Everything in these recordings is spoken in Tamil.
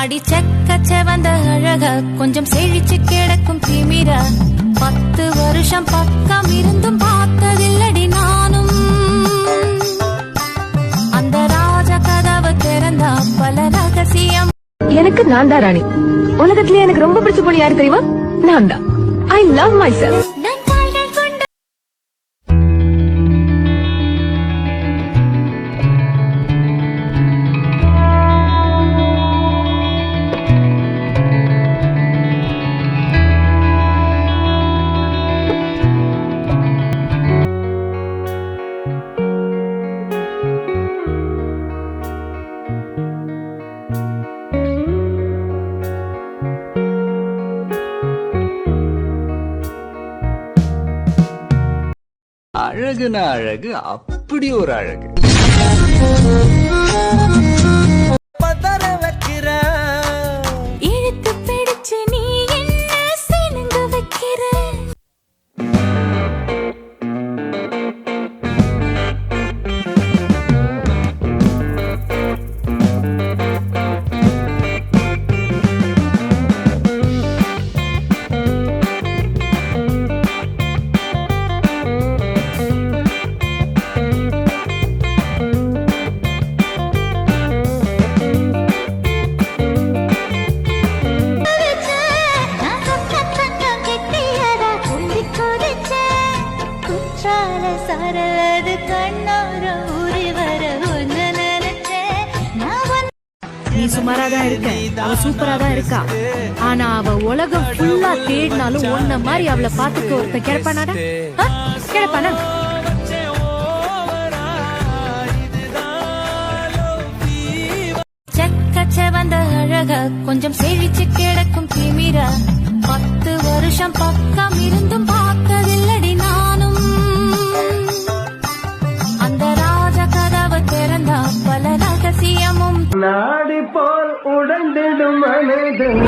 அடி செக்க வந்த அழக கொஞ்சம் செழிச்சு கிடக்கும் திமிர 10 வருஷம் பக்கம் இருந்தும் பார்த்ததில்லடி நானும் அந்த ராஜ கதவு திறந்தா பல ரகசியம். எனக்கு நான் தான் ராணி. உலகத்திலே எனக்கு ரொம்ப பிடிச்ச பொண்ணு யாரு தெரியுமா? நான் தான். I love myself. அழகுனா அழகு, அப்படி ஒரு அழகு. இழுத்து பிடிச்சு நீ என்ன சினுங்க வைக்கிற. நீ சுமாரா தான் இருக்க, அவ சூப்பரா தான் இருக்கா. ஆனா அவ உலகம் ஃபுல்லா தேடினாலும் ஒன்ன மாதிரி அவளை பாத்துக்க ஒருத்த கிடப்பானாடா, கிடப்பானா? செக்க வந்த அழக கொஞ்சம் செழிச்சு கிடக்கும் திமிர 10 வருஷம் பக்கம் இருந்தும் பார்த்ததில்லடி நானும் அந்த ராஜ கதவு திறந்தா பல ரகசியமும். நாடி போல் உடந்திடும் மனிதன்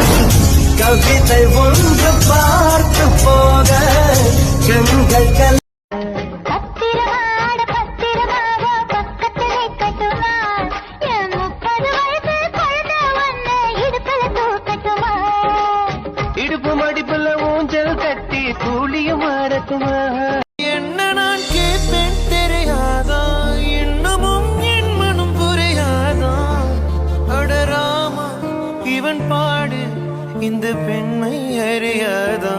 கவிதை ஒன்று பார்த்து போக கண்கள் இடுப்பு மடிப்புல ஊஞ்சல் கட்டி கூலியும் ஆடட்டுமா? என்ன நான் கேட்பேன் தெரியாதா, இன்னமும் என் மனம் புரியாதா? அடராமா இவன் பாடு இந்த பெண்மை அறியாதா?